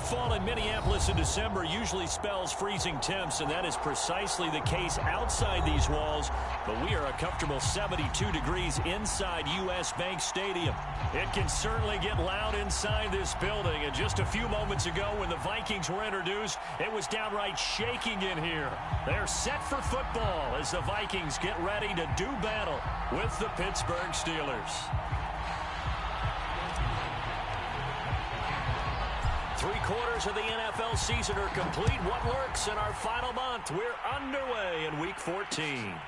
Fall in Minneapolis in December usually spells freezing temps, and that is precisely the case outside these walls. But we are a comfortable 72 degrees inside U.S. Bank Stadium. It can certainly get loud inside this building. And just a few moments ago when the Vikings were introduced, it was downright shaking in here. They're set for football as the Vikings get ready to do battle with the Pittsburgh Steelers. 3/4 of the NFL season are complete. What works in our final month? We're underway in Week 14.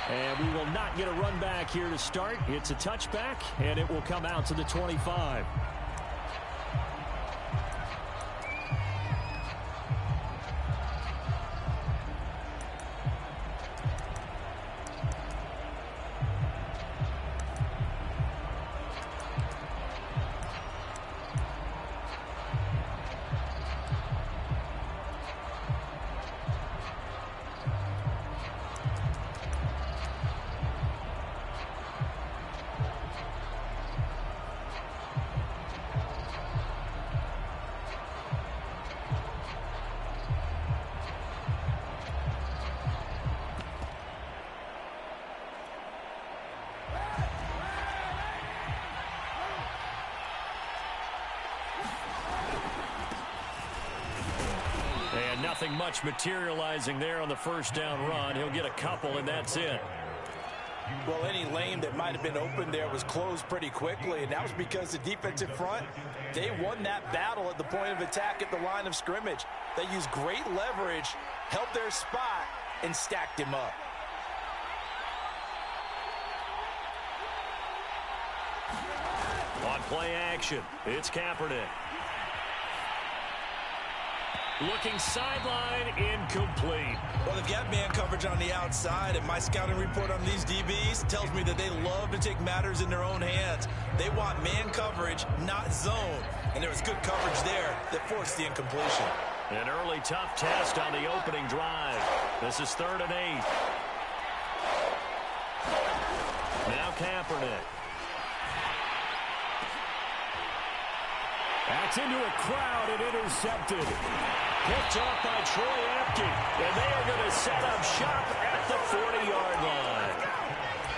And we will not get a run back here to start. It's a touchback, and it will come out to the 25. Nothing much materializing there on the first down run. He'll get a couple, and that's it. Well, any lane that might have been open there was closed pretty quickly, and that was because the defensive front, they won that battle at the point of attack at the line of scrimmage. They used great leverage, held their spot, and stacked him up. On play action, it's Kaepernick. Looking sideline, incomplete. Well, they've got man coverage on the outside, and my scouting report on these DBs tells me that they love to take matters in their own hands. They want man coverage, not zone. And there was good coverage there that forced the incompletion. An early tough test on the opening drive. This is 3rd and 8. Now Kaepernick. That's into a crowd and intercepted. Picked off by Troy Apke. And they are going to set up shop at the 40-yard line.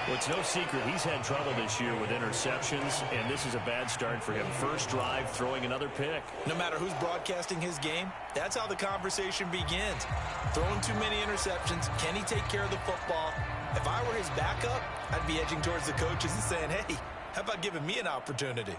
Well, it's no secret he's had trouble this year with interceptions, and this is a bad start for him. First drive, throwing another pick. No matter who's broadcasting his game, that's how the conversation begins. Throwing too many interceptions, can he take care of the football? If I were his backup, I'd be edging towards the coaches and saying, hey, how about giving me an opportunity?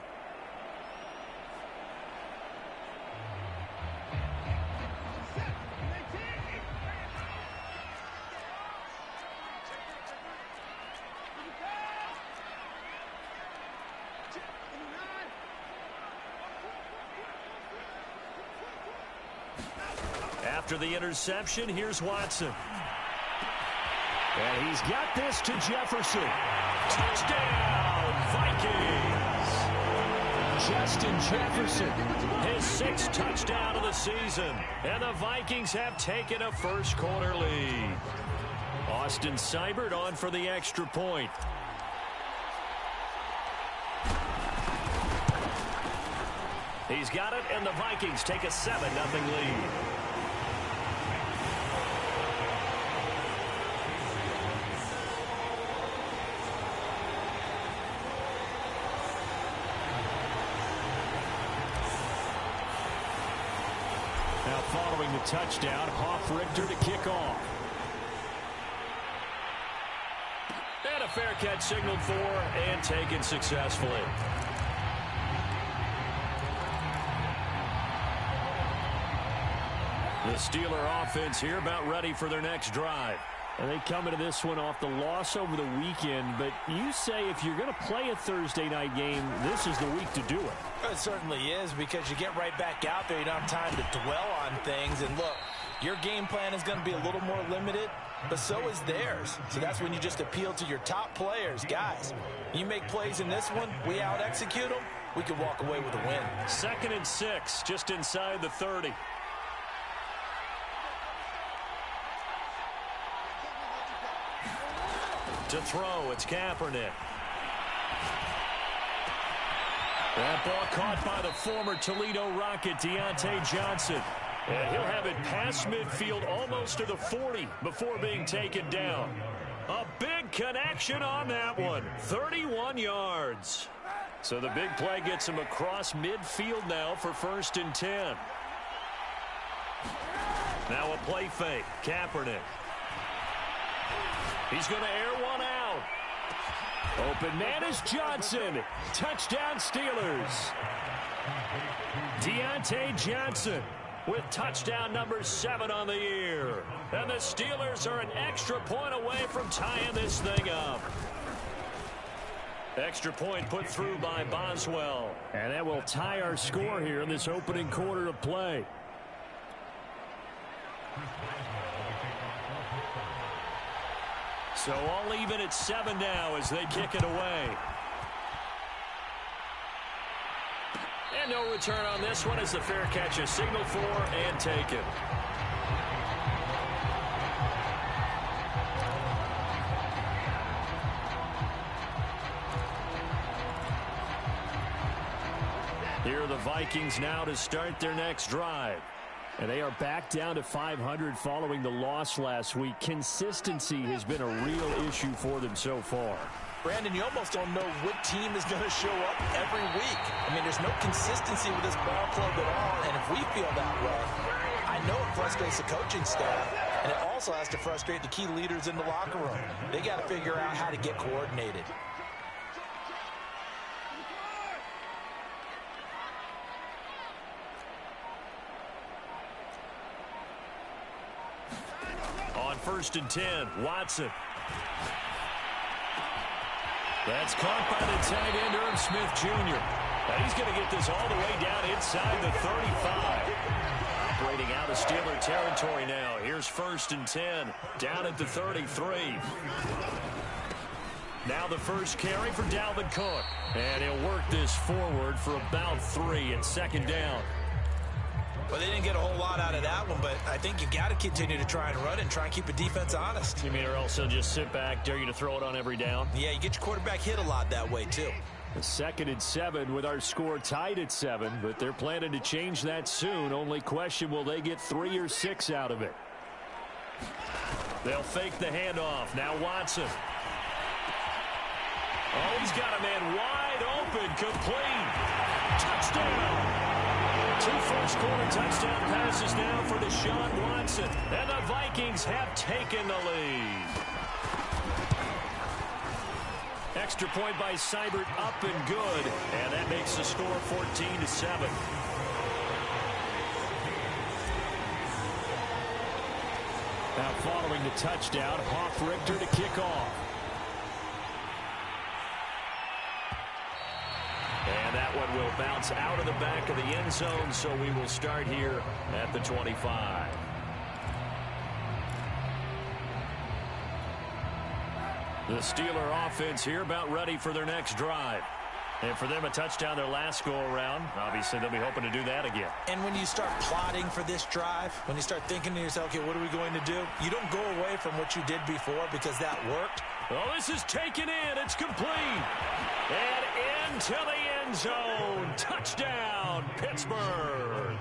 After the interception, here's Watson. And he's got this to Jefferson. Touchdown, Vikings! Justin Jefferson, his 6th touchdown of the season. And the Vikings have taken a first-quarter lead. Austin Seibert on for the extra point. He's got it, and the Vikings take a 7-0 lead. Now following the touchdown, Hoff-Richter to kick off. And a fair catch signaled for and taken successfully. The Steeler offense here about ready for their next drive. And they come into this one off the loss over the weekend. But you say if you're going to play a Thursday night game, this is the week to do it. It certainly is, because you get right back out there. You don't have time to dwell on things. And look, your game plan is going to be a little more limited, but so is theirs. So that's when you just appeal to your top players. Guys, you make plays in this one, we out-execute them, we can walk away with a win. 2nd and 6, just inside the 30. To throw, it's Kaepernick. That ball caught by the former Toledo Rocket, Deontay Johnson. And he'll have it past midfield almost to the 40 before being taken down. A big connection on that one. 31 yards. So the big play gets him across midfield now for 1st and 10. Now a play fake. Kaepernick. He's going to air one out. Open man is Johnson. Touchdown Steelers. Deontay Johnson with touchdown number 7 on the year. And the Steelers are an extra point away from tying this thing up. Extra point put through by Boswell. And that will tie our score here in this opening quarter of play. So all even at 7 now as they kick it away. And no return on this one as the fair catch is signaled for and taken. Here are the Vikings now to start their next drive. And they are back down to 500 following the loss last week. Consistency has been a real issue for them so far. Brandon, you almost don't know what team is going to show up every week. I mean, there's no consistency with this ball club at all, and if we feel that way, I know it frustrates the coaching staff, and it also has to frustrate the key leaders in the locker room. They got to figure out how to get coordinated. On 1st and 10, Watson. That's caught by the tight end, Irv Smith Jr. And he's going to get this all the way down inside the 35. Operating out of Steeler territory now. Here's 1st and 10, down at the 33. Now the first carry for Dalvin Cook. And he'll work this forward for about 3 and 2nd down. Well, they didn't get a whole lot out of that one, but I think you got to continue to try and run and try and keep the defense honest. You mean or else they'll just sit back, dare you to throw it on every down? Yeah, you get your quarterback hit a lot that way, too. The 2nd and 7 with our score tied at 7, but they're planning to change that soon. Only question, will they get 3 or 6 out of it? They'll fake the handoff. Now Watson. Oh, he's got a man wide open, complete. Touchdown. 2 first-quarter touchdown passes now for Deshaun Watson. And the Vikings have taken the lead. Extra point by Seibert up and good. And that makes the score 14-7. Now following the touchdown, Hoff-Richter to kick off. And that one will bounce out of the back of the end zone, so we will start here at the 25. The Steeler offense here about ready for their next drive. And for them, a touchdown their last go-around. Obviously, they'll be hoping to do that again. And when you start plotting for this drive, when you start thinking to yourself, okay, what are we going to do? You don't go away from what you did before because that worked. Oh, this is taken in. It's complete. And into the end zone. Touchdown, Pittsburgh.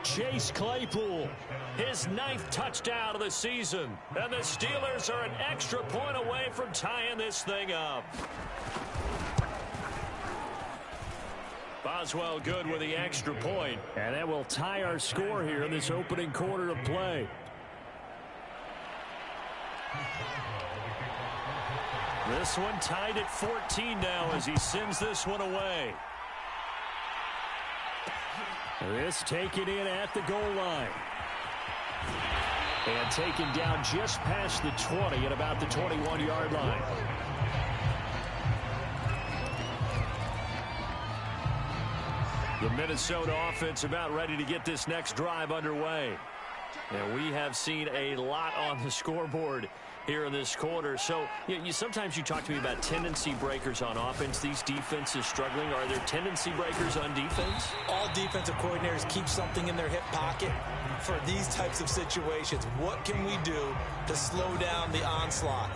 Chase Claypool, his 9th touchdown of the season. And the Steelers are an extra point away from tying this thing up. Boswell good with the extra point. And that will tie our score here in this opening quarter of play. This one tied at 14 now as he sends this one away. This taken in at the goal line. And taken down just past the 20 at about the 21-yard line. The Minnesota offense about ready to get this next drive underway. And we have seen a lot on the scoreboard here in this quarter. So sometimes you talk to me about tendency breakers on offense. These defenses struggling. Are there tendency breakers on defense? All defensive coordinators keep something in their hip pocket for these types of situations. What can we do to slow down the onslaught?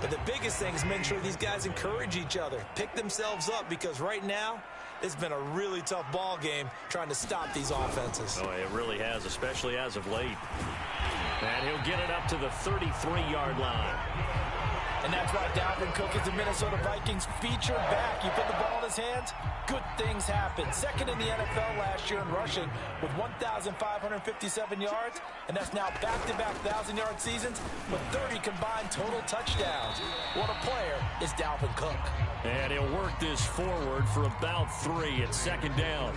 But the biggest thing is make sure these guys encourage each other, pick themselves up, because right now it's been a really tough ball game trying to stop these offenses. Oh, it really has, especially as of late. And he'll get it up to the 33-yard line. And that's why Dalvin Cook is the Minnesota Vikings featured back. You put the ball in his hands, good things happen. Second in the NFL last year in rushing with 1,557 yards, and that's now back-to-back 1,000-yard seasons with 30 combined total touchdowns. What a player is Dalvin Cook. And he'll work this forward for about 3. It's second down.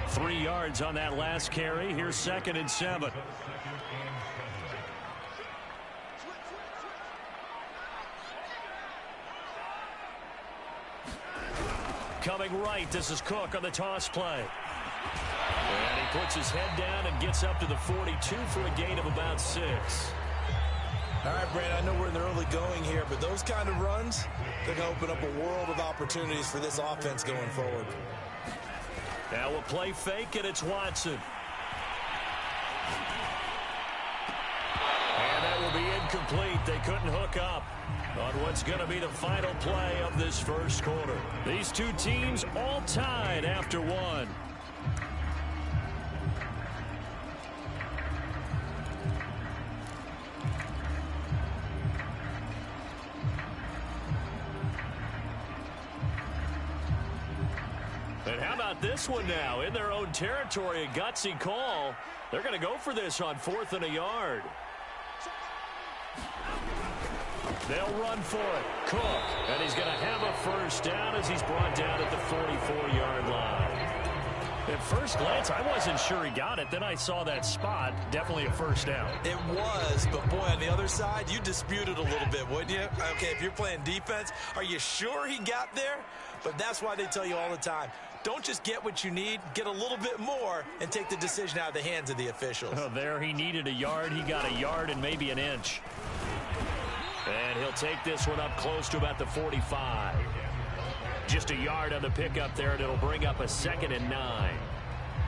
3 yards on that last carry. Here's 2nd and 7. Coming right, this is Cook on the toss play. And he puts his head down and gets up to the 42 for a gain of about 6. All right, Brandon, I know we're in the early going here, but those kind of runs, they're going to open up a world of opportunities for this offense going forward. Now we'll play fake, and it's Watson. And that will be incomplete. They couldn't hook up on what's going to be the final play of this first quarter. These two teams all tied after 1. And how about this one now? In their own territory, a gutsy call. They're going to go for this on 4th and a yard. They'll run for it. Cook. And he's going to have a first down as he's brought down at the 44-yard line. At first glance, I wasn't sure he got it. Then I saw that spot. Definitely a first down. It was, but boy, on the other side, you dispute it a little bit, wouldn't you? Okay, if you're playing defense, are you sure he got there? But that's why they tell you all the time, don't just get what you need, get a little bit more, and take the decision out of the hands of the officials. Oh, there he needed a yard. He got a yard and maybe an inch. And he'll take this one up close to about the 45. Just a yard on the pickup there, and it'll bring up a 2nd and 9.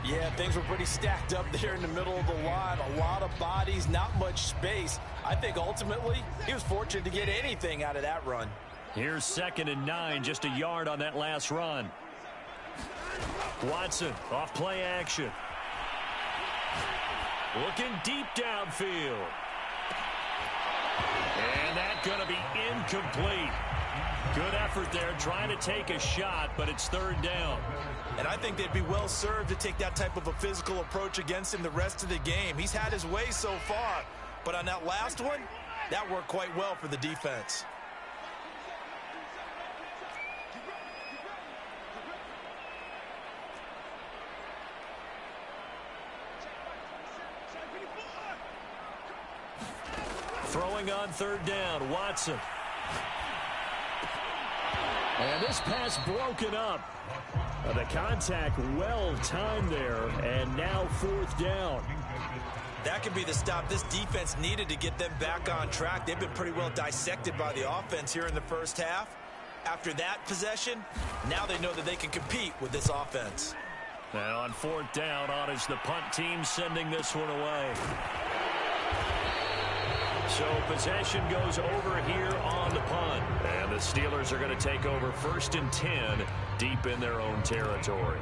Yeah, things were pretty stacked up there in the middle of the line. A lot of bodies, not much space. I think ultimately he was fortunate to get anything out of that run. Here's 2nd and 9, just a yard on that last run. Watson off play action. Looking deep downfield. And that's going to be incomplete. Good effort there, trying to take a shot, but it's 3rd down. And I think they'd be well served to take that type of a physical approach against him the rest of the game. He's had his way so far, but on that last one, that worked quite well for the defense. Throwing on 3rd down, Watson. And this pass broken up. The contact well timed there, and now 4th down. That could be the stop this defense needed to get them back on track. They've been pretty well dissected by the offense here in the first half. After that possession, now they know that they can compete with this offense. Now on 4th down, on is the punt team sending this one away. So possession goes over here on the punt. And the Steelers are going to take over 1st and 10 deep in their own territory.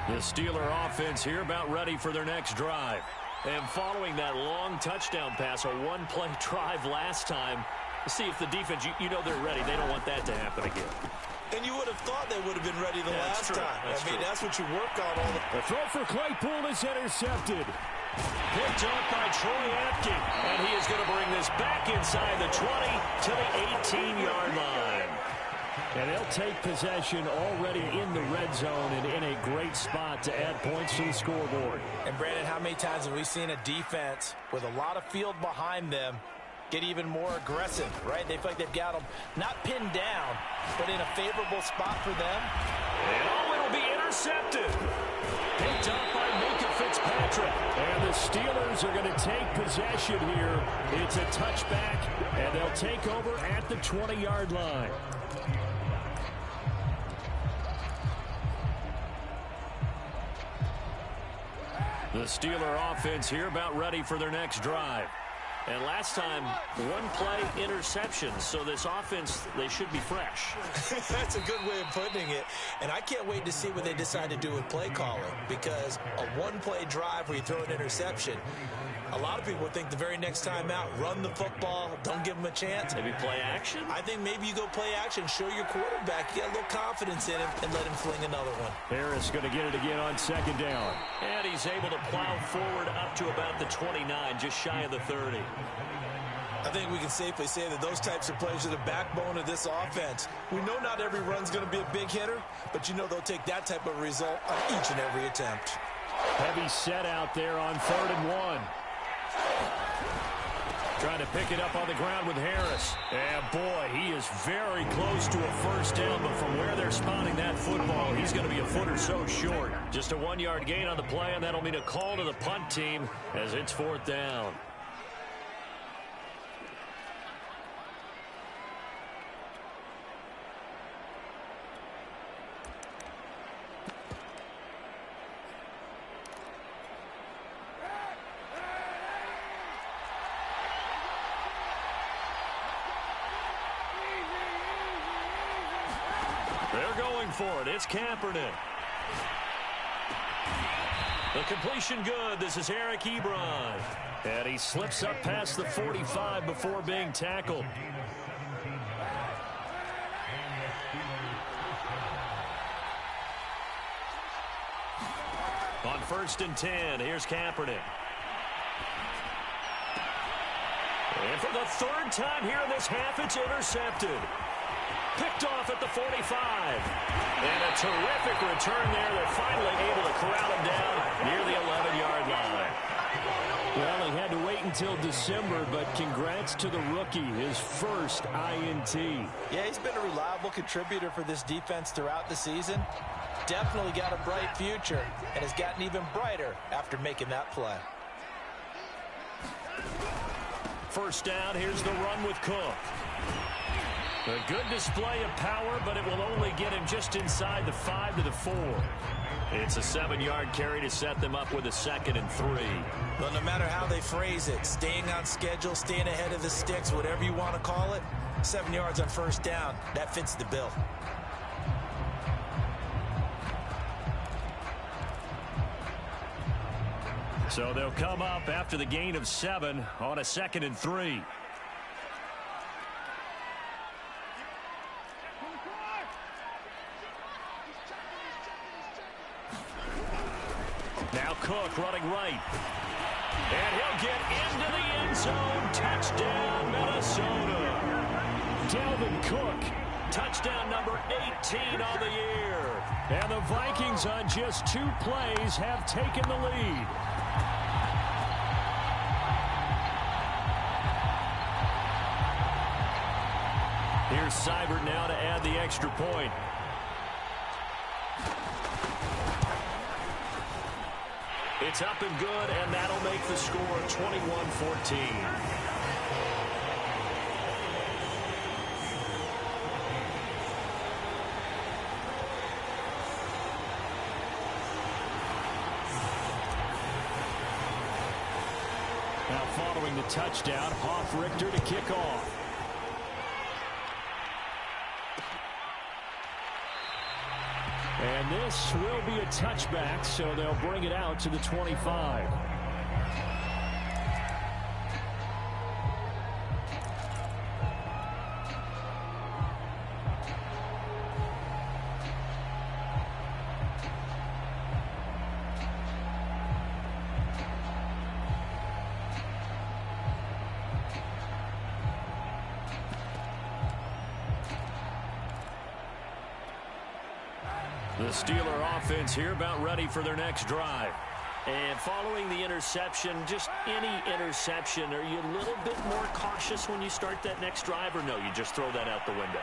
The Steeler offense here about ready for their next drive. And following that long touchdown pass, a one-play drive last time, see if the defense, you know they're ready. They don't want that to happen again. And you would have thought they would have been ready the last time. That's what you work on all the... The throw for Claypool is intercepted. Picked up by Troy Apke. And he is going to bring this back inside the 20 to the 18-yard line. And they'll take possession already in the red zone and in a great spot to add points to the scoreboard. And, Brandon, how many times have we seen a defense with a lot of field behind them get even more aggressive, right? They feel like they've got them not pinned down, but in a favorable spot for them. And it'll be intercepted. Picked up by Minka Fitzpatrick. And the Steelers are going to take possession here. It's a touchback, and they'll take over at the 20-yard line. The Steeler offense here about ready for their next drive. And last time, one play interception. So this offense, they should be fresh. That's a good way of putting it. And I can't wait to see what they decide to do with play calling. Because a one-play drive where you throw an interception, a lot of people think the very next time out, run the football, don't give them a chance. Maybe play action? I think maybe you go play action, show your quarterback, get a little confidence in him, and let him fling another one. Harris going to get it again on second down. And he's able to plow forward up to about the 29, just shy of the 30. I think we can safely say that those types of plays are the backbone of this offense. We know not every run's going to be a big hitter, but you know they'll take that type of result on each and every attempt. Heavy set out there on 3rd and 1. Trying to pick it up on the ground with Harris. And boy, he is very close to a first down, but from where they're spotting that football, he's going to be a foot or so short. Just a 1-yard gain on the play, and that'll mean a call to the punt team as it's 4th down. They're going for it. It's Kaepernick. The completion good. This is Eric Ebron. And he slips up past the 45 before being tackled. On 1st and 10, here's Kaepernick. And for the 3rd time here in this half, it's intercepted. Picked off at the 45. And a terrific return there. They're finally able to corral him down near the 11-yard line. Well, he had to wait until December, but congrats to the rookie, his first INT. Yeah, he's been a reliable contributor for this defense throughout the season. Definitely got a bright future and has gotten even brighter after making that play. First down, here's the run with Cook. A good display of power, but it will only get him just inside the 5 to the 4. It's a 7-yard carry to set them up with a 2nd and 3. Well, no matter how they phrase it, staying on schedule, staying ahead of the sticks, whatever you want to call it, 7 yards on first down, that fits the bill. So they'll come up after the gain of 7 on a 2nd and 3. Now Cook running right. And he'll get into the end zone. Touchdown, Minnesota. Dalvin Cook, touchdown number 18 on the year. And the Vikings on just 2 plays have taken the lead. Here's Seibert now to add the extra point. It's up and good, and that'll make the score 21-14. Now following the touchdown, Hoff-Richter to kick off. And this will be a touchback, so they'll bring it out to the 25. The Steeler offense here about ready for their next drive. And following the interception, just any interception, are you a little bit more cautious when you start that next drive, or no, you just throw that out the window?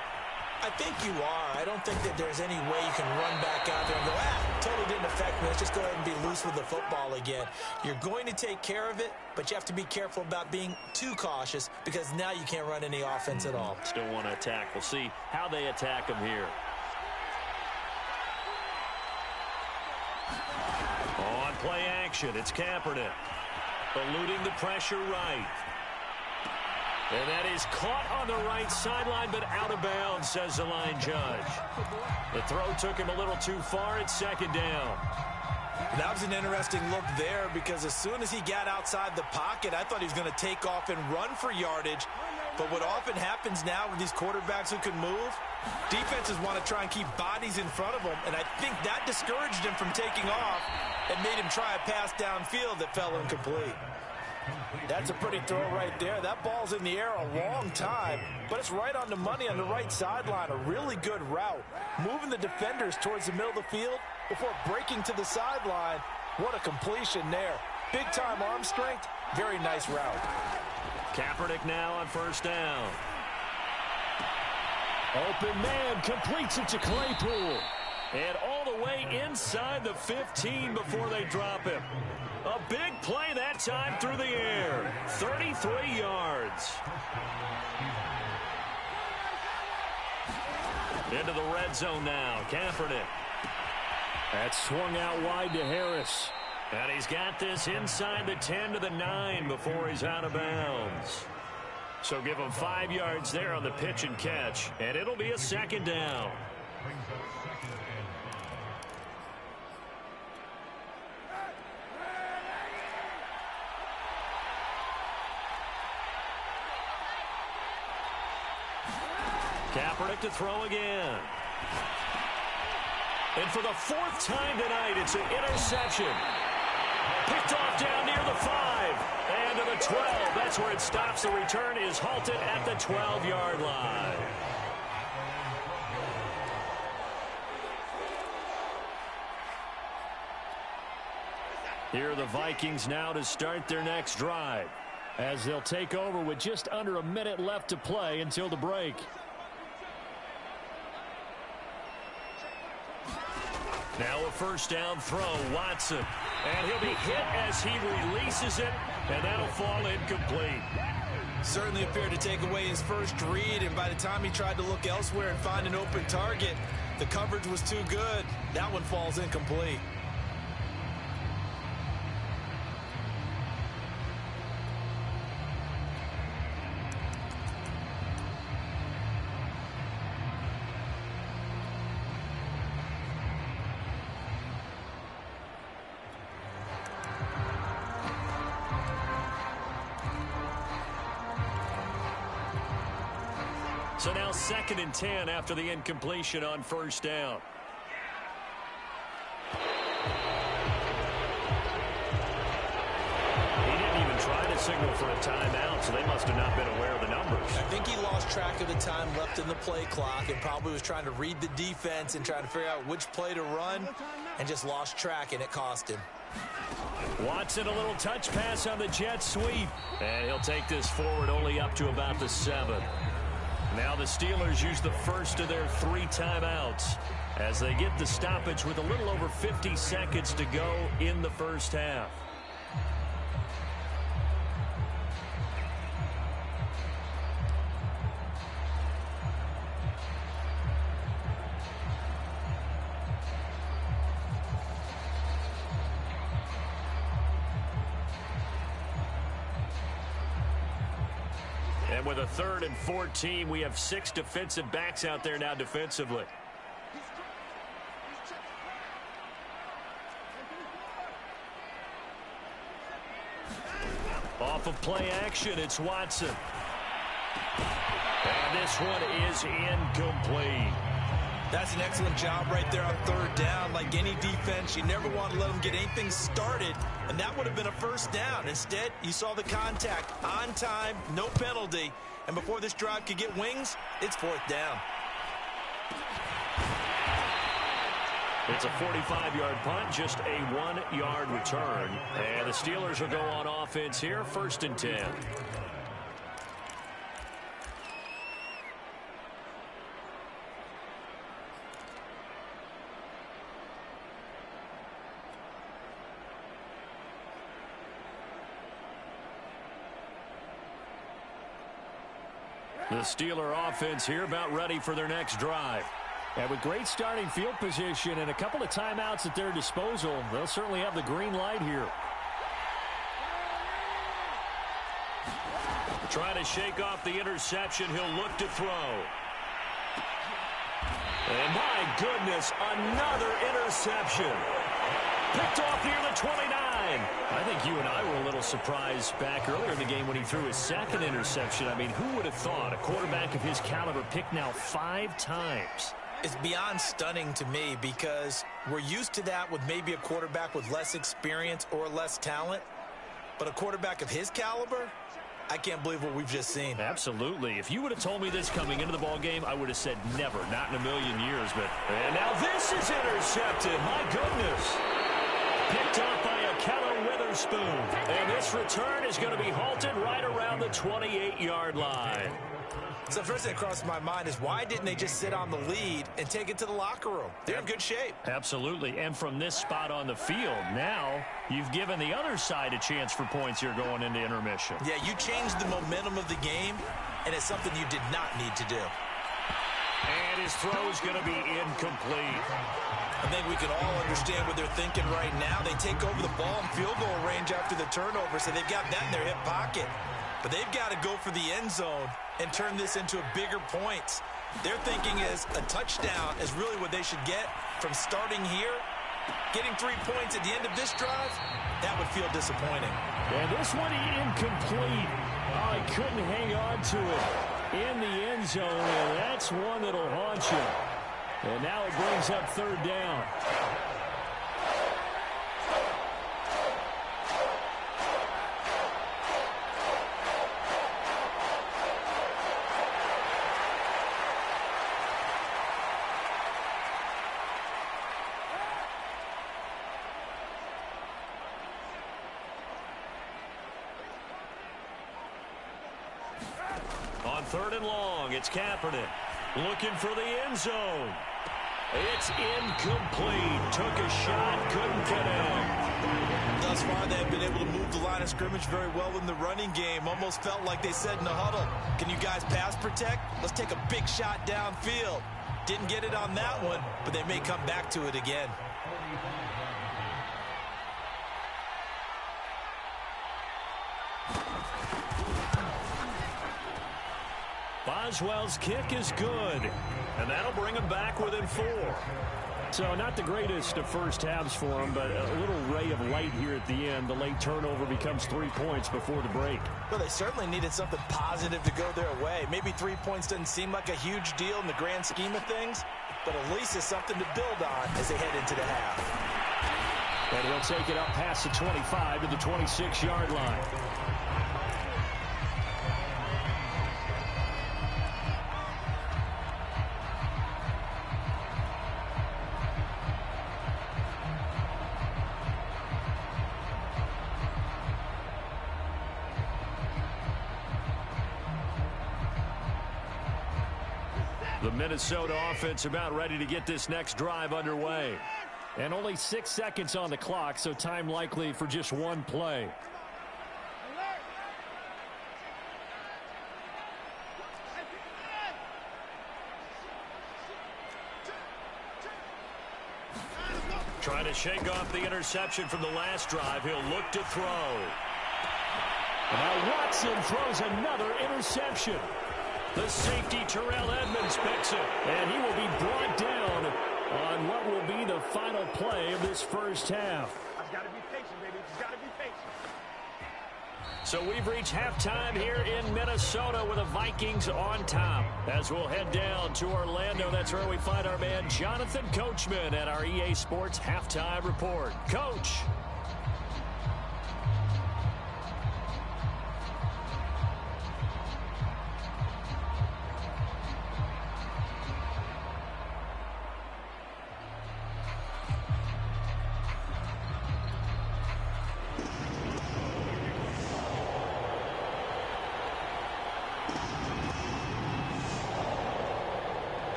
I think you are. I don't think that there's any way you can run back out there and go, totally didn't affect me. Let's just go ahead and be loose with the football again. You're going to take care of it, but you have to be careful about being too cautious because now you can't run any offense at all. Still want to attack. We'll see how they attack them here. On play action, it's Kaepernick. Eluding the pressure right. And that is caught on the right sideline, but out of bounds, says the line judge. The throw took him a little too far. It's second down. That was an interesting look there because as soon as he got outside the pocket, I thought he was going to take off and run for yardage. But what often happens now with these quarterbacks who can move, defenses want to try and keep bodies in front of them, and I think that discouraged him from taking off and made him try a pass downfield that fell incomplete. That's a pretty throw right there. That ball's in the air a long time, but it's right on the money on the right sideline. A really good route. Moving the defenders towards the middle of the field before breaking to the sideline. What a completion there. Big-time arm strength. Very nice route. Kaepernick now on first down. Open man completes it to Claypool. And all the way inside the 15 before they drop him. A big play that time through the air. 33 yards. Into the red zone now. Kaepernick. That swung out wide to Harris. And he's got this inside the 10 to the 9 before he's out of bounds. So give him 5 yards there on the pitch and catch. And it'll be a second down. Kaepernick to throw again. And for the 4th time tonight, it's an interception. Picked off down near the 5. And to the 12. That's where it stops. The return is halted at the 12-yard line. Here are the Vikings now to start their next drive, as they'll take over with just under a minute left to play until the break. Now a first down throw, Watson. And he'll be hit as he releases it, and that'll fall incomplete. Certainly appeared to take away his first read, and by the time he tried to look elsewhere and find an open target, the coverage was too good. That one falls incomplete. So now 2nd and 10 after the incompletion on first down. He didn't even try to signal for a timeout, so they must have not been aware of the numbers. I think he lost track of the time left in the play clock and probably was trying to read the defense and trying to figure out which play to run and just lost track, and it cost him. Watson, a little touch pass on the jet sweep. And he'll take this forward only up to about the 7. Now the Steelers use the first of their 3 timeouts as they get the stoppage with a little over 50 seconds to go in the first half. And with a 3rd and 14, we have 6 defensive backs out there now defensively. Off of play action, it's Watson. And this one is incomplete. That's an excellent job right there on 3rd down. Like any defense, you never want to let them get anything started, and that would have been a first down. Instead, you saw the contact on time, no penalty, and before this drive could get wings, it's 4th down. It's a 45-yard punt, just a 1-yard return. And the Steelers will go on offense here, 1st and 10. The Steeler offense here about ready for their next drive. And with great starting field position and a couple of timeouts at their disposal, they'll certainly have the green light here. Trying to shake off the interception. He'll look to throw. And my goodness, another interception. Picked off near the 29. I think you and I were a little surprised back earlier in the game when he threw his second interception. I mean, who would have thought a quarterback of his caliber picked now 5 times? It's beyond stunning to me because we're used to that with maybe a quarterback with less experience or less talent. But a quarterback of his caliber, I can't believe what we've just seen. Absolutely. If you would have told me this coming into the ball game, I would have said never, not in a million years. And now this is intercepted. My goodness. Picked off by Akello Witherspoon. And this return is going to be halted right around the 28-yard line. So the first thing that crossed my mind is why didn't they just sit on the lead and take it to the locker room? They're in good shape. Absolutely. And from this spot on the field, now you've given the other side a chance for points here going into intermission. Yeah, you changed the momentum of the game, and it's something you did not need to do. And his throw is going to be incomplete. I think we can all understand what they're thinking right now. They take over the ball in field goal range after the turnover, so they've got that in their hip pocket. But they've got to go for the end zone and turn this into a bigger points. Their thinking is a touchdown is really what they should get from starting here. Getting 3 points at the end of this drive, that would feel disappointing. And this one incomplete. Oh, he couldn't hang on to it in the end zone, and that's one that'll haunt you. And now it brings up 3rd down. On 3rd and long, it's Kaepernick looking for the end zone. It's incomplete. Took a shot, couldn't connect. Thus far, they've been able to move the line of scrimmage very well in the running game. Almost felt like they said in the huddle, can you guys pass protect? Let's take a big shot downfield. Didn't get it on that one, but they may come back to it again. Boswell's kick is good, and that'll bring him back within 4. So not the greatest of first halves for him, but a little ray of light here at the end. The late turnover becomes 3 points before the break. Well, they certainly needed something positive to go their way. Maybe 3 points doesn't seem like a huge deal in the grand scheme of things, but at least it's something to build on as they head into the half. And he'll take it up past the 25 to the 26-yard line. The Minnesota offense about ready to get this next drive underway. And only 6 seconds on the clock, so time likely for just one play. Trying to shake off the interception from the last drive. He'll look to throw. Now Watson throws another interception. The safety, Terrell Edmonds, picks it. And he will be brought down on what will be the final play of this first half. I've got to be patient, baby. You've got to be patient. So we've reached halftime here in Minnesota with the Vikings on top. As we'll head down to Orlando, that's where we find our man Jonathan Coachman at our EA Sports Halftime Report. Coach.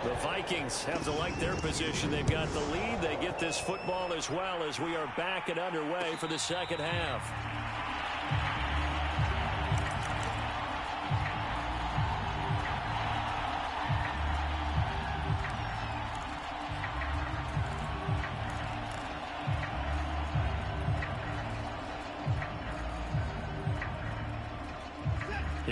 The Vikings have to like their position. They've got the lead. They get this football as well as we are back and underway for the second half.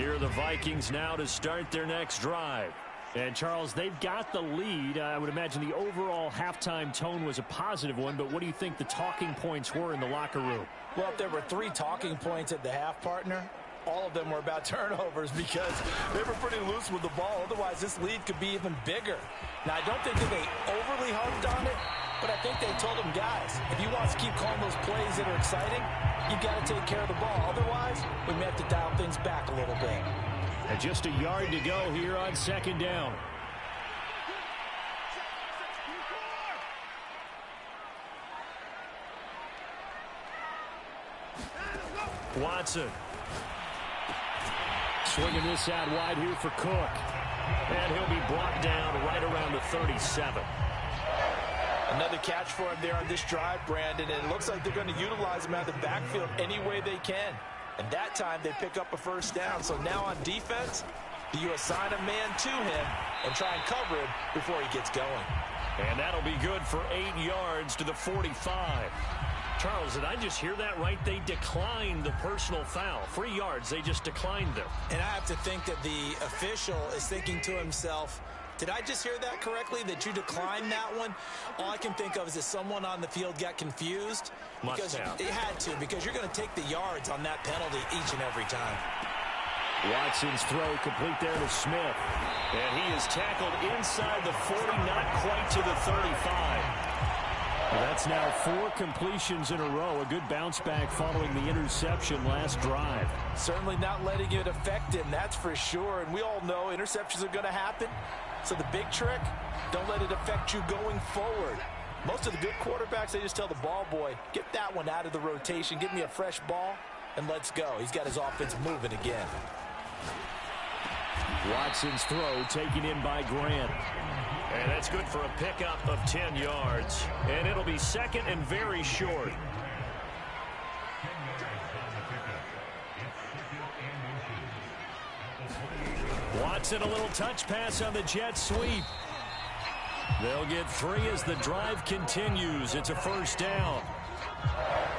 Here are the Vikings now to start their next drive. And, Charles, they've got the lead. I would imagine the overall halftime tone was a positive one, but what do you think the talking points were in the locker room? Well, if there were 3 talking points at the half, partner, all of them were about turnovers because they were pretty loose with the ball. Otherwise, this lead could be even bigger. Now, I don't think that they overly harped on it, but I think they told them, guys, if you want to keep calling those plays that are exciting, you've got to take care of the ball. Otherwise, we may have to dial things back a little bit. And just a yard to go here on second down. Watson. Swinging this out wide here for Cook. And he'll be brought down right around the 37. Another catch for him there on this drive, Brandon, and it looks like they're going to utilize him out of the backfield any way they can. And that time they pick up a first down. So now on defense, do you assign a man to him and try and cover him before he gets going? And that'll be good for 8 yards to the 45. Charles, did I just hear that right? They declined the personal foul. 3 yards, they just declined them. And I have to think that the official is thinking to himself, did I just hear that correctly, that you declined that one? All I can think of is that someone on the field got confused. Must have. It had to, because you're going to take the yards on that penalty each and every time. Watson's throw complete there to Smith. And he is tackled inside the 40, not quite to the 35. That's now 4 completions in a row. A good bounce back following the interception last drive. Certainly not letting it affect him, that's for sure. And we all know interceptions are going to happen. So the big trick, don't let it affect you going forward. Most of the good quarterbacks, they just tell the ball boy, get that one out of the rotation, give me a fresh ball, and let's go. He's got his offense moving again. Watson's throw taken in by Grant. And that's good for a pickup of 10 yards. And it'll be second and very short. Watson, a little touch pass on the jet sweep. They'll get 3 as the drive continues. It's a first down.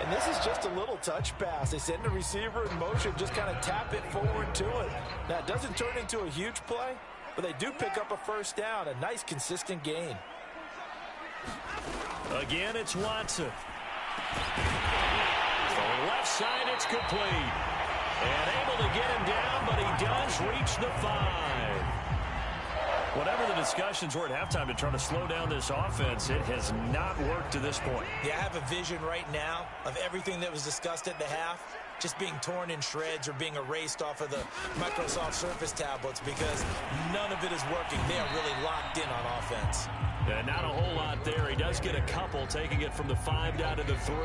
And this is just a little touch pass. They send the receiver in motion, just kind of tap it forward to it. Now, it doesn't turn into a huge play, but they do pick up a first down, a nice, consistent gain. Again, it's Watson. From the left side, it's complete. And able to get him down, but he does reach the 5. Whatever the discussions were at halftime to try to slow down this offense, it has not worked to this point. Yeah, I have a vision right now of everything that was discussed at the half just being torn in shreds or being erased off of the Microsoft Surface tablets because none of it is working. They are really locked in on offense. And not a whole lot there. He does get a couple, taking it from the 5 down to the 3.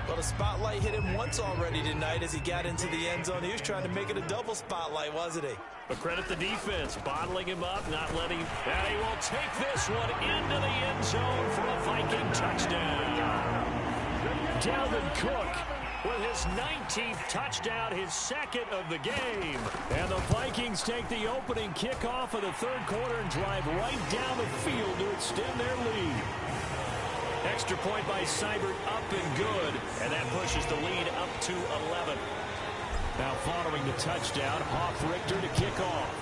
Well, the spotlight hit him once already tonight as he got into the end zone. He was trying to make it a double spotlight, wasn't he? But credit the defense, bottling him up, not letting him. And he will take this one into the end zone for a Viking touchdown. Dalvin Cook with his 19th touchdown, his second of the game. And the Vikings take the opening kickoff of the third quarter and drive right down the field to extend their lead. Extra point by Seibert, up and good. And that pushes the lead up to 11. Now following the touchdown, Hoff-Richter to kick off.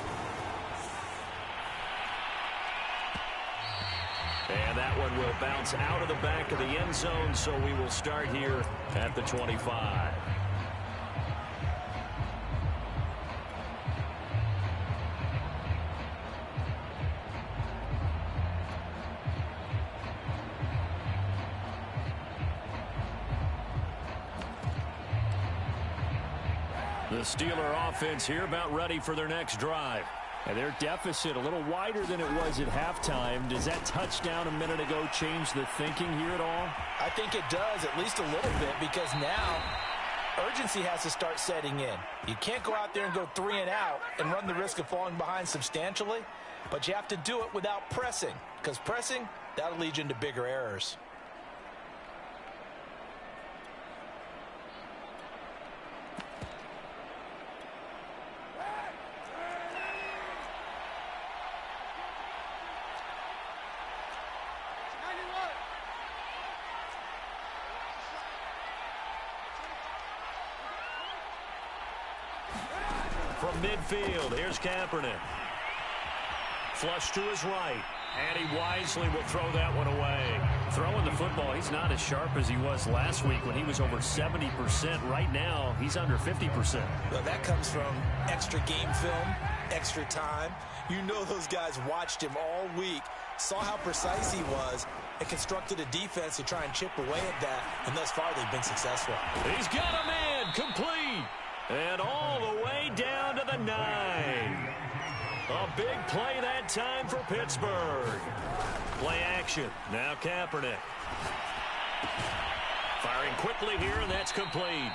And that one will bounce out of the back of the end zone, so we will start here at the 25. The Steeler offense here about ready for their next drive. And their deficit a little wider than it was at halftime. Does that touchdown a minute ago change the thinking here at all? I think it does, at least a little bit, because now urgency has to start setting in. You can't go out there and go 3 and out and run the risk of falling behind substantially, but you have to do it without pressing, because pressing, that'll lead you into bigger errors. From midfield, here's Kaepernick. Flush to his right. And he wisely will throw that one away. Throwing the football, he's not as sharp as he was last week when he was over 70%. Right now, he's under 50%. Well, that comes from extra game film, extra time. You know those guys watched him all week, saw how precise he was, and constructed a defense to try and chip away at that, and thus far they've been successful. He's got a man, complete, and all the way down to the 9. A big play that time for Pittsburgh. Play action. Now Kaepernick. Firing quickly here, and that's complete.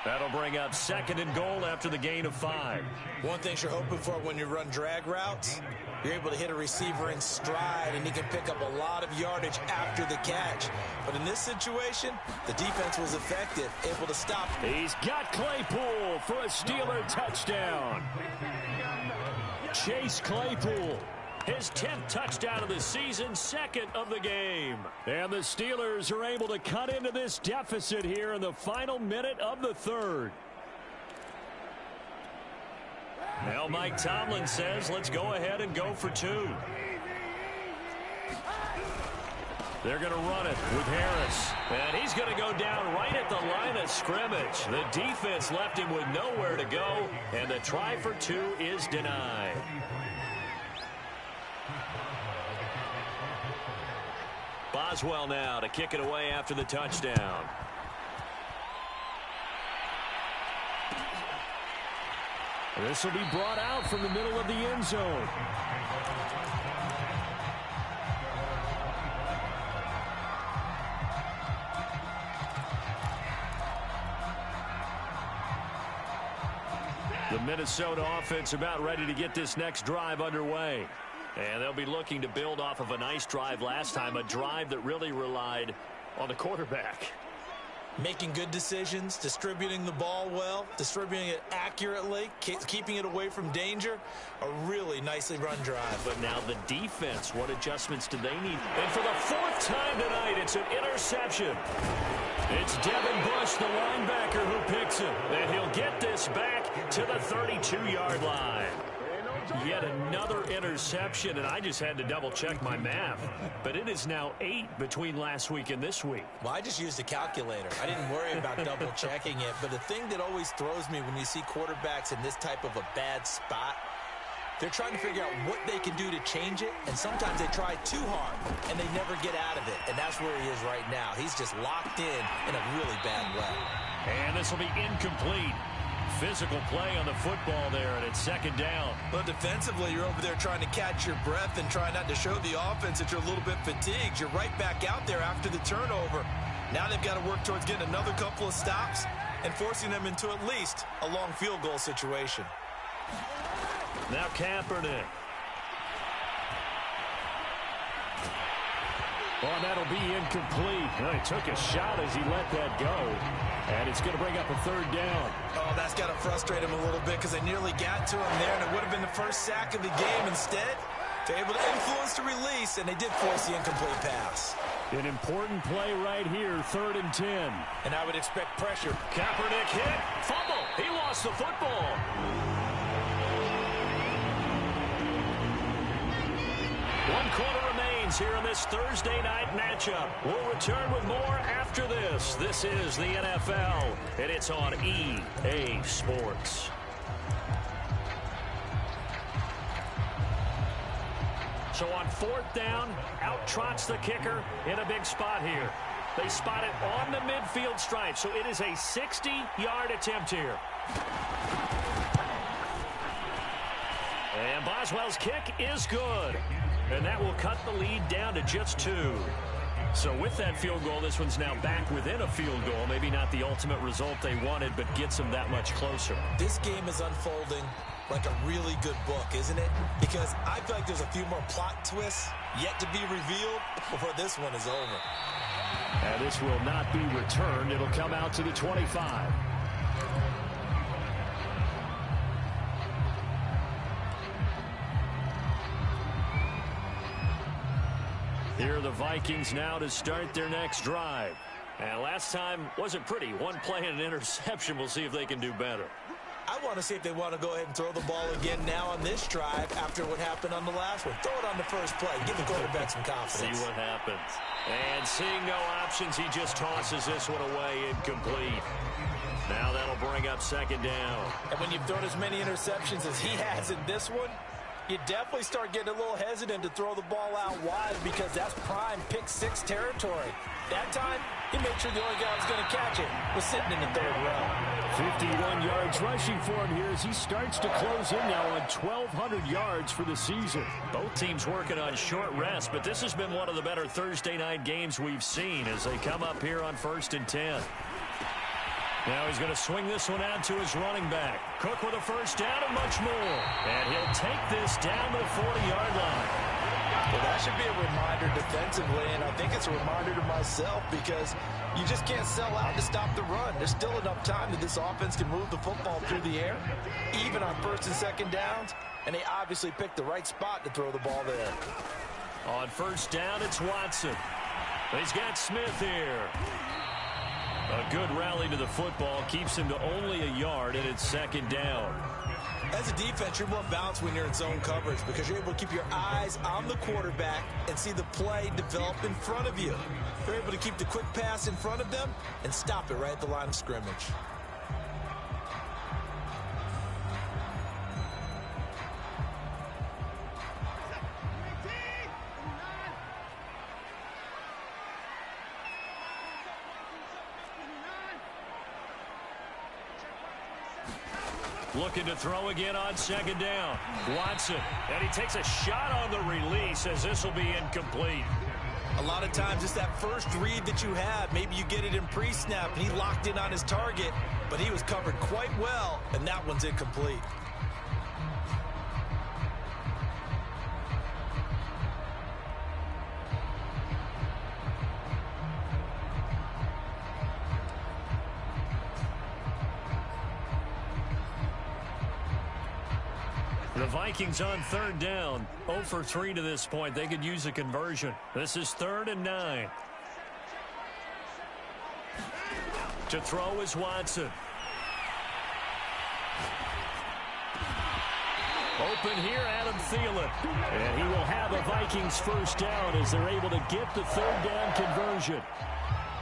That'll bring up 2nd and goal after the gain of 5. One thing you're hoping for when you run drag routes, you're able to hit a receiver in stride, and he can pick up a lot of yardage after the catch. But in this situation, the defense was effective, able to stop. He's got Claypool for a Steeler touchdown. Chase Claypool, his 10th touchdown of the season, 2nd of the game. And the Steelers are able to cut into this deficit here in the final minute of the 3rd. Now Mike Tomlin says, let's go ahead and go for 2. They're going to run it with Harris. And he's going to go down right at the line of scrimmage. The defense left him with nowhere to go. And the try for 2 is denied. Boswell now to kick it away after the touchdown. This will be brought out from the middle of the end zone. The Minnesota offense about ready to get this next drive underway. And they'll be looking to build off of a nice drive last time, a drive that really relied on the quarterback. Making good decisions, distributing the ball well, distributing it accurately, keeping it away from danger. A really nicely run drive. But now the defense, what adjustments do they need? And for the 4th time tonight, it's an interception. It's Devin Bush, the linebacker, who picks it. And he'll get this back to the 32-yard line. Yet another interception, and I just had to double-check my math. But it is now 8 between last week and this week. Well, I just used a calculator. I didn't worry about double-checking it. But the thing that always throws me when you see quarterbacks in this type of a bad spot, they're trying to figure out what they can do to change it, and sometimes they try too hard, and they never get out of it. And that's where he is right now. He's just locked in a really bad way. And this will be incomplete. Physical play on the football there, and it's 2nd down. But defensively, you're over there trying to catch your breath and try not to show the offense that you're a little bit fatigued. You're right back out there after the turnover. Now they've got to work towards getting another couple of stops and forcing them into at least a long field goal situation. Now Kaepernick. Well, that'll be incomplete. Well, he took a shot as he let that go. And it's going to bring up a 3rd down. Oh, that's got to frustrate him a little bit because they nearly got to him there, and it would have been the first sack of the game. Instead, they're able to influence the release, and they did force the incomplete pass. An important play right here, 3rd and 10. And I would expect pressure. Kaepernick hit. Fumble. He lost the football. One quarter remains here in this Thursday night matchup. We'll return with more after this. This is the NFL, and it's on EA Sports. So on 4th down, out trots the kicker in a big spot here. They spot it on the midfield stripe, so it is a 60-yard attempt here. And Boswell's kick is good. And that will cut the lead down to just 2. So with that field goal, this one's now back within a field goal. Maybe not the ultimate result they wanted, but gets them that much closer. This game is unfolding like a really good book, isn't it? Because I feel like there's a few more plot twists yet to be revealed before this one is over. And this will not be returned. It'll come out to the 25. Here are the Vikings now to start their next drive. And last time wasn't pretty. One play and an interception. We'll see if they can do better. I want to see if they want to go ahead and throw the ball again now on this drive after what happened on the last one. Throw it on the first play. Give the quarterback some confidence. See what happens. And seeing no options, he just tosses this one away, incomplete. Now that'll bring up second down. And when you've thrown as many interceptions as he has in this one, you definitely start getting a little hesitant to throw the ball out wide because that's prime pick-6 territory. That time, he made sure the only guy who was going to catch it was sitting in the third row. 51 yards rushing for him here as he starts to close in now on 1,200 yards for the season. Both teams working on short rest, but this has been one of the better Thursday night games we've seen as they come up here on 1st and 10. Now he's going to swing this one out to his running back. Cook with a first down and much more. And he'll take this down to the 40-yard line. Well, that should be a reminder defensively, and I think it's a reminder to myself because you just can't sell out to stop the run. There's still enough time that this offense can move the football through the air, even on 1st and 2nd downs, and they obviously picked the right spot to throw the ball there. On 1st down, it's Watson. He's got Smith here. A good rally to the football keeps him to only a yard, and it's 2nd down. As a defense, you're more balanced when you're in zone coverage because you're able to keep your eyes on the quarterback and see the play develop in front of you. You're able to keep the quick pass in front of them and stop it right at the line of scrimmage. Looking to throw again on 2nd down. Watson, and he takes a shot on the release as this will be incomplete. A lot of times it's that first read that you have. Maybe you get it in pre-snap and he locked in on his target, but he was covered quite well, and that one's incomplete. The Vikings on 3rd down. 0 for 3 to this point. They could use a conversion. This is 3rd and 9. To throw is Watson. Open here, Adam Thielen. And he will have a Vikings first down as they're able to get the 3rd down conversion.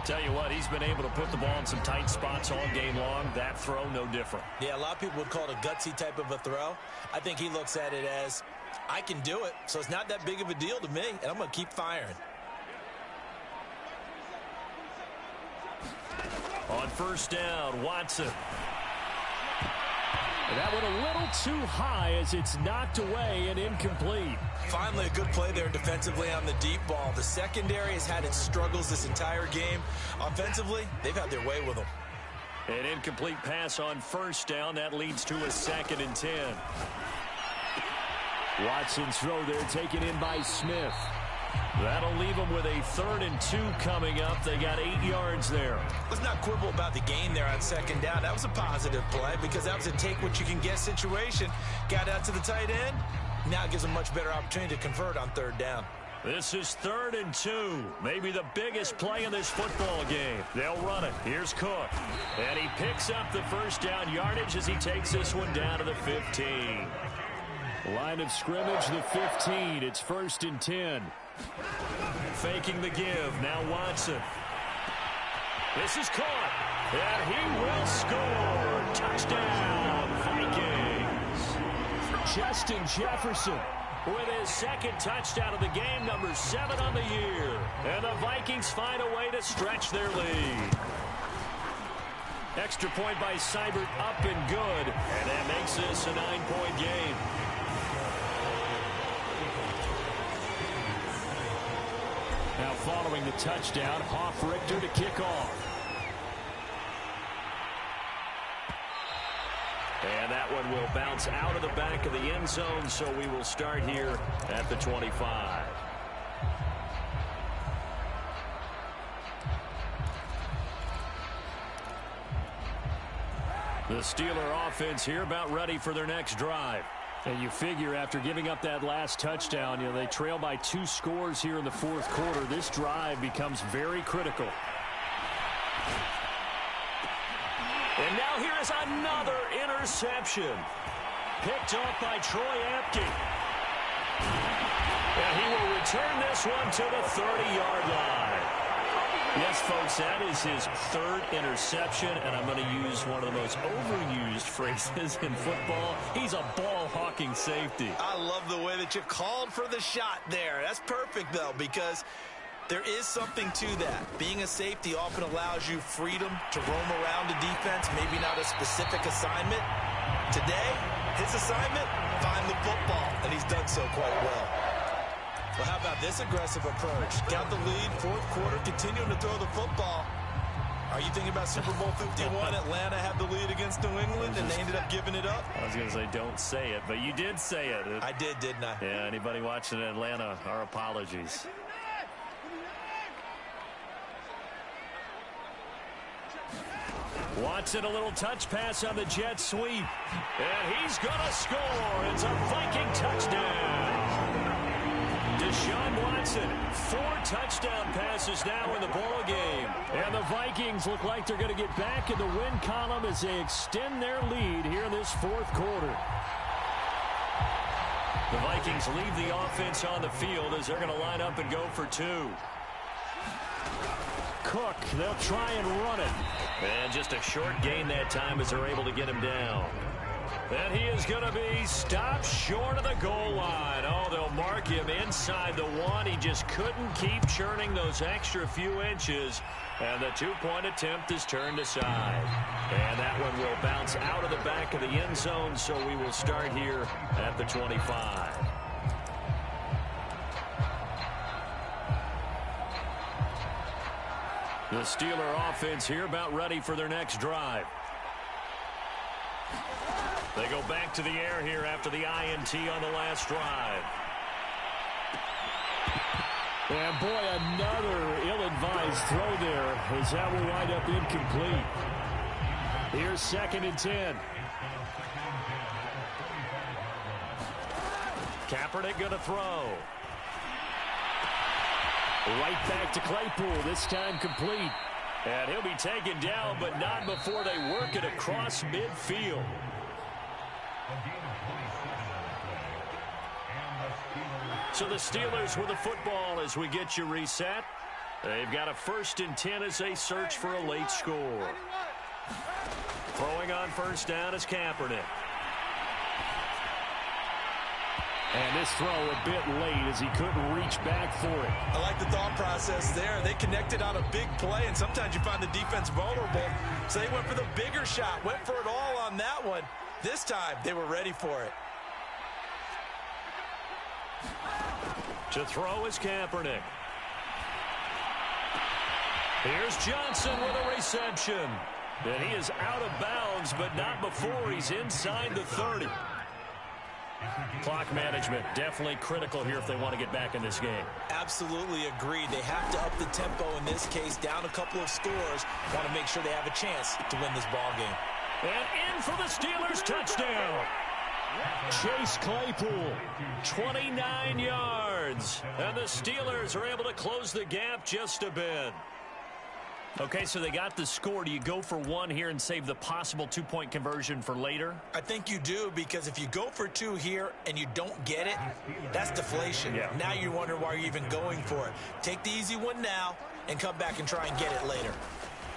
Tell you what, he's been able to put the ball in some tight spots all game long. That throw, no different. Yeah, a lot of people would call it a gutsy type of a throw. I think he looks at it as, I can do it, so it's not that big of a deal to me, and I'm going to keep firing. On 1st down, Watson. That one a little too high as it's knocked away and incomplete. Finally, a good play there defensively on the deep ball. The secondary has had its struggles this entire game. Offensively, they've had their way with them. An incomplete pass on 1st down. That leads to a 2nd and 10. Watson's throw there taken in by Smith. That'll leave them with a 3rd and 2 coming up. They got 8 yards there. Let's not quibble about the gain there on 2nd down. That was a positive play because that was a take-what-you-can-get situation. Got out to the tight end. Now it gives them a much better opportunity to convert on 3rd down. This is 3rd and 2. Maybe the biggest play in this football game. They'll run it. Here's Cook. And he picks up the first down yardage as he takes this one down to the 15. Line of scrimmage, the 15. It's 1st and 10. Faking the give. Now Watson. This is caught. And he will score. Touchdown, Vikings. Justin Jefferson with his 2nd touchdown of the game, number 7 on the year. And the Vikings find a way to stretch their lead. Extra point by Seibert up and good. And that makes this a 9-point game. Now following the touchdown, Hoff-Richter to kick off. And that one will bounce out of the back of the end zone, so we will start here at the 25. The Steeler offense here about ready for their next drive. And you figure after giving up that last touchdown, they trail by 2 scores here in the 4th quarter. This drive becomes very critical. And now here is another interception. Picked off by Troy Apke. And he will return this one to the 30-yard line. Yes, folks, that is his third interception, and I'm going to use one of the most overused phrases in football. He's a ball-hawking safety. I love the way that you called for the shot there. That's perfect, though, because there is something to that. Being a safety often allows you freedom to roam around the defense, maybe not a specific assignment. Today, his assignment, find the football, and he's done so quite well. Well, how about this aggressive approach? Got the lead, fourth quarter, continuing to throw the football. Are you thinking about Super Bowl 51? Atlanta had the lead against New England, and they ended up giving it up? I was going to say, don't say it, but you did say it. I did, didn't I? Yeah, anybody watching Atlanta, our apologies. Watson, a little touch pass on the jet sweep. And he's going to score. It's a Viking touchdown. Deshaun Watson, 4 touchdown passes now in the ball game. And the Vikings look like they're going to get back in the win column as they extend their lead here in this fourth quarter. The Vikings leave the offense on the field as they're going to line up and go for 2. Cook, they'll try and run it. And just a short gain that time as they're able to get him down. And he is going to be stopped short of the goal line. Oh, they'll mark him inside the 1. He just couldn't keep churning those extra few inches. And the 2-point attempt is turned aside. And that one will bounce out of the back of the end zone, so we will start here at the 25. The Steeler offense here about ready for their next drive. They go back to the air here after the INT on the last drive. And boy, another ill-advised throw there as that will wind up incomplete. Here's 2nd and 10. Kaepernick going to throw. Right back to Claypool, this time complete. And he'll be taken down, but not before they work it across midfield. So the Steelers with the football as we get you reset. They've got a 1st and 10 as they search for a late score. Throwing on 1st down is Kaepernick. And this throw a bit late as he couldn't reach back for it. I like the thought process there. They connected on a big play, and sometimes you find the defense vulnerable. So they went for the bigger shot, went for it all on that one. This time, they were ready for it. To throw is Kaepernick. Here's Johnson with a reception. And he is out of bounds, but not before he's inside the 30. Clock management definitely critical here if they want to get back in this game. Absolutely agreed. They have to up the tempo in this case, down a couple of scores. Want to make sure they have a chance to win this ball game. And in for the Steelers, touchdown. Chase Claypool, 29 yards. And the Steelers are able to close the gap just a bit. Okay, so they got the score. Do you go for 1 here and save the possible 2-point conversion for later? I think you do, because if you go for 2 here and you don't get it, that's deflation. Yeah. Now you wonder why you're even going for it. Take the easy one now and come back and try and get it later.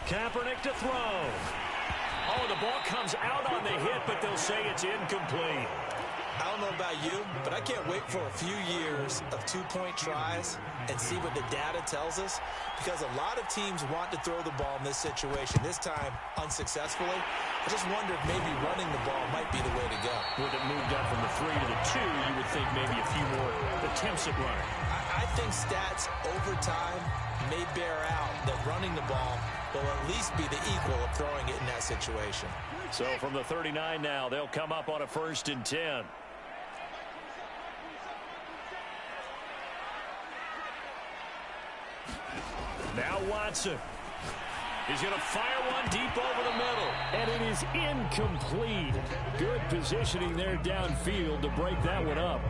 Kaepernick to throw. Oh, the ball comes out on the hit, but they'll say it's incomplete. I don't know about you, but I can't wait for a few years of 2-point tries and see what the data tells us, because a lot of teams want to throw the ball in this situation, this time unsuccessfully. I just wonder if maybe running the ball might be the way to go. With it moved up from the 3 to the 2, you would think maybe a few more attempts at running. I think stats over time may bear out that running the ball will at least be the equal of throwing it in that situation. So from the 39 now, they'll come up on a 1st and 10. Now Watson. He's going to fire one deep over the middle. And it is incomplete. Good positioning there downfield to break that one up.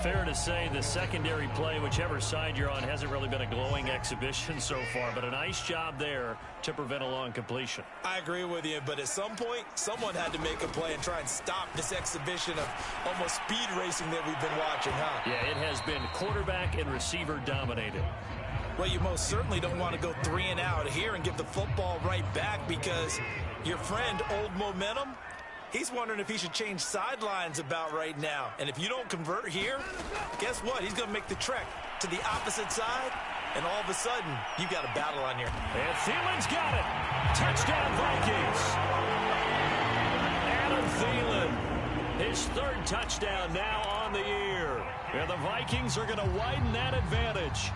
Fair to say the secondary play, whichever side you're on, hasn't really been a glowing exhibition so far, but a nice job there to prevent a long completion. I agree with you, but at some point, someone had to make a play and try and stop this exhibition of almost speed racing that we've been watching, huh? Yeah, it has been quarterback and receiver dominated. Well, you most certainly don't want to go 3 and out here and give the football right back because your friend, Old Momentum, he's wondering if he should change sidelines about right now. And if you don't convert here, guess what? He's going to make the trek to the opposite side, and all of a sudden, you've got a battle on your hands. And Thielen's got it. Touchdown, Vikings. Adam Thielen, his 3rd touchdown now on the year. And the Vikings are going to widen that advantage.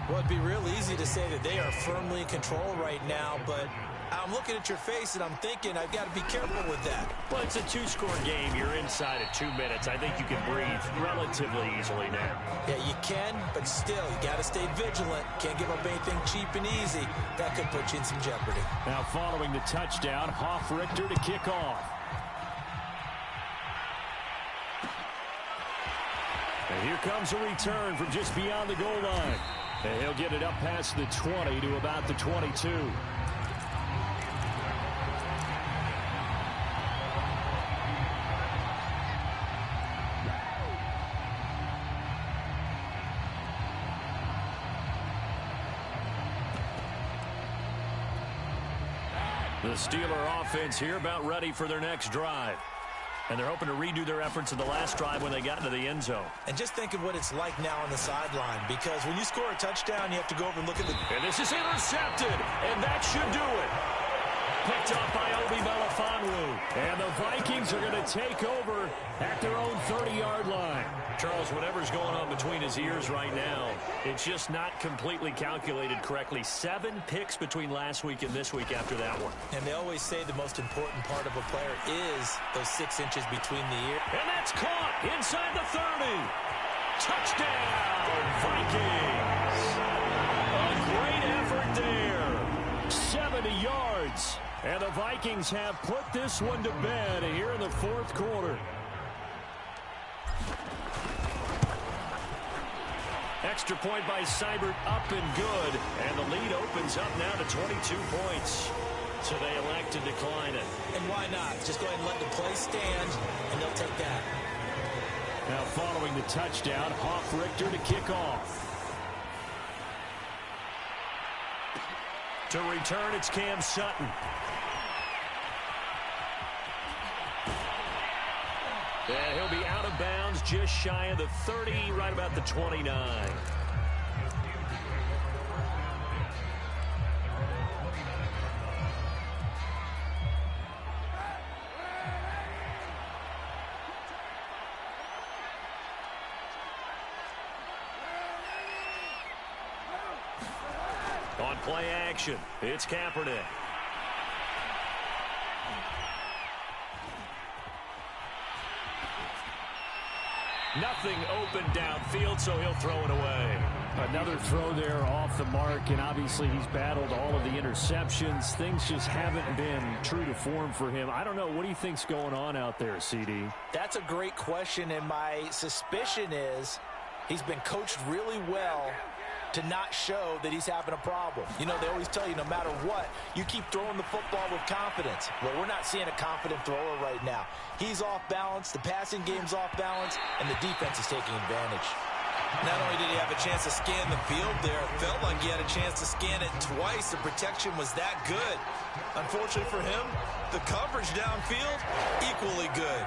Well, it'd be real easy to say that they are firmly in control right now, but I'm looking at your face and I'm thinking I've got to be careful with that. Well, it's a 2-score game. You're inside of 2 minutes. I think you can breathe relatively easily now. Yeah, you can, but still, you got to stay vigilant. Can't give up anything cheap and easy. That could put you in some jeopardy. Now following the touchdown, Hoff-Richter to kick off. And here comes a return from just beyond the goal line. And he'll get it up past the 20 to about the 22. The Steeler offense here about ready for their next drive. And they're hoping to redo their efforts in the last drive when they got into the end zone. And just think of what it's like now on the sideline, because when you score a touchdown, you have to go over and look at the... And this is intercepted, and that should do it. Picked up by Obi Melifonwu. And the Vikings are going to take over at their own 30-yard line. Charles, whatever's going on between his ears right now, it's just not completely calculated correctly. 7 picks between last week and this week after that one. And they always say the most important part of a player is those 6 inches between the ears. And that's caught inside the 30. Touchdown, Vikings. A great effort there. 70 yards. And the Vikings have put this one to bed here in the 4th quarter. Extra point by Seibert, up and good. And the lead opens up now to 22 points. So they elect to decline it. And why not? Just go ahead and let the play stand, and they'll take that. Now following the touchdown, Hoff-Richter to kick off. To return, it's Cam Sutton. And he'll be out of bounds just shy of the 30, right about the 29. On play action, it's Kaepernick. Nothing open downfield, so he'll throw it away. Another throw there off the mark, and obviously he's battled all of the interceptions. Things just haven't been true to form for him. I don't know. What do you think's going on out there, CD? That's a great question, and my suspicion is he's been coached really well to not show that he's having a problem. You know, they always tell you no matter what, you keep throwing the football with confidence. Well, we're not seeing a confident thrower right now. He's off balance, the passing game's off balance, and the defense is taking advantage. Not only did he have a chance to scan the field there, it felt like he had a chance to scan it twice. The protection was that good. Unfortunately for him, the coverage downfield, equally good.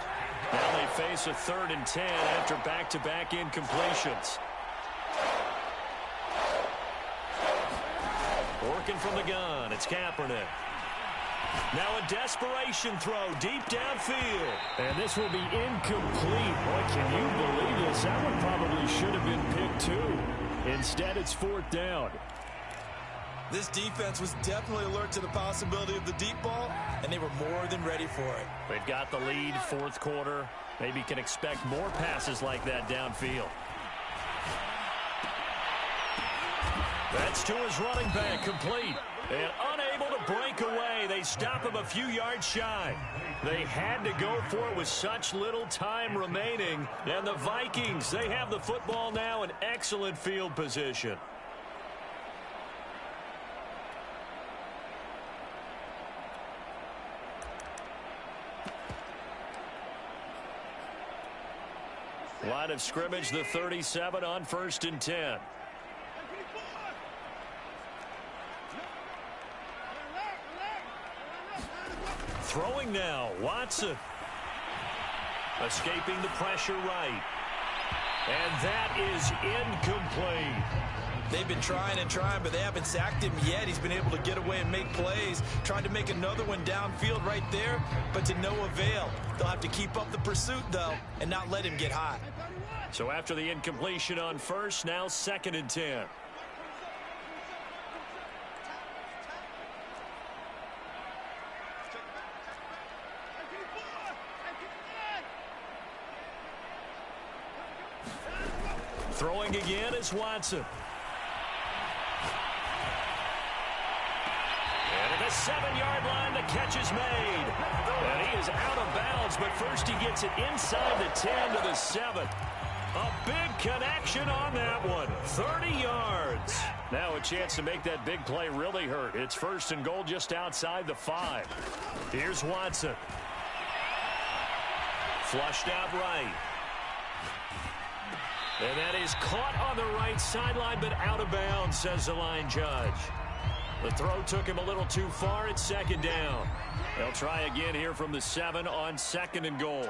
Now they face a 3rd and 10 after back-to-back incompletions. Working from the gun, it's Kaepernick. Now a desperation throw deep downfield. And this will be incomplete. Boy, can you believe this? That one probably should have been picked too. Instead, it's 4th down. This defense was definitely alert to the possibility of the deep ball, and they were more than ready for it. They've got the lead, 4th quarter. Maybe can expect more passes like that downfield. That's to his running back, complete. And unable to breakaway. They stop him a few yards shy. They had to go for it with such little time remaining. And the Vikings, they have the football now in excellent field position. Line of scrimmage, the 37 on 1st and 10. Throwing now, Watson. Escaping the pressure right. And that is incomplete. They've been trying and trying, but they haven't sacked him yet. He's been able to get away and make plays. Tried to make another one downfield right there, but to no avail. They'll have to keep up the pursuit, though, and not let him get high. So after the incompletion on 1st, now 2nd and 10. Throwing again is Watson. And at the 7-yard line, the catch is made. And he is out of bounds, but first he gets it inside the 10 to the 7. A big connection on that one. 30 yards. Now a chance to make that big play really hurt. It's 1st and goal just outside the 5. Here's Watson. Flushed out right. And that is caught on the right sideline, but out of bounds, says the line judge. The throw took him a little too far. It's 2nd down. They'll try again here from the 7 on 2nd and goal.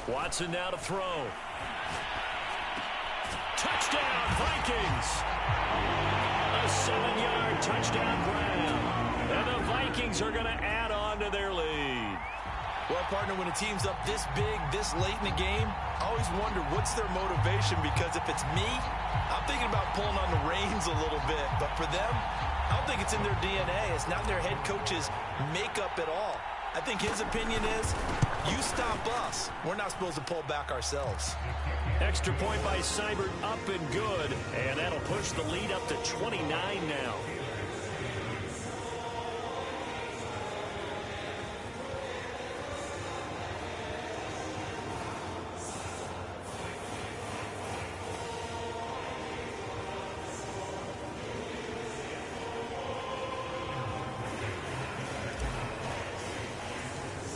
Watson now to throw. Touchdown, Vikings! A 7-yard touchdown grab. And the Vikings are going to add on to their lead. Well, partner, when a team's up this big, this late in the game, I always wonder what's their motivation, because if it's me, I'm thinking about pulling on the reins a little bit. But for them, I don't think it's in their DNA. It's not their head coach's makeup at all. I think his opinion is, you stop us. We're not supposed to pull back ourselves. Extra point by Seibert, up and good. And that'll push the lead up to 29 now.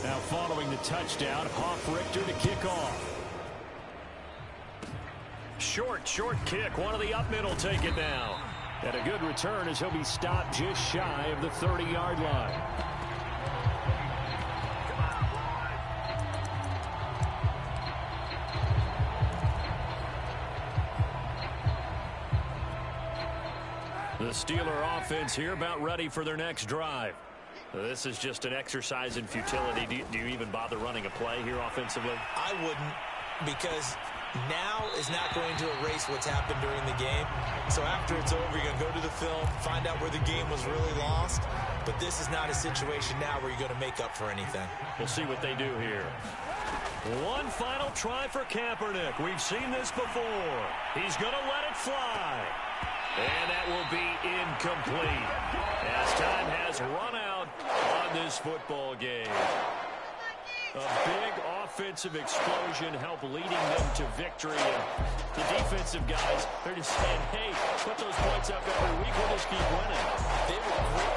Now following the touchdown, Hoff-Richter to kick off. Short kick. One of the up middle take it now. And a good return as he'll be stopped just shy of the 30-yard line. The Steeler offense here about ready for their next drive. This is just an exercise in futility. Do you even bother running a play here offensively? I wouldn't, because now is not going to erase what's happened during the game. So after it's over, you're going to go to the film, find out where the game was really lost. But this is not a situation now where you're going to make up for anything. We'll see what they do here. One final try for Kaepernick. We've seen this before. He's going to let it fly. And that will be incomplete, as time has run out on this football game. A big offensive explosion helped leading them to victory. And the defensive guys, they're just saying, hey, put those points up every week. We'll just keep winning. They were great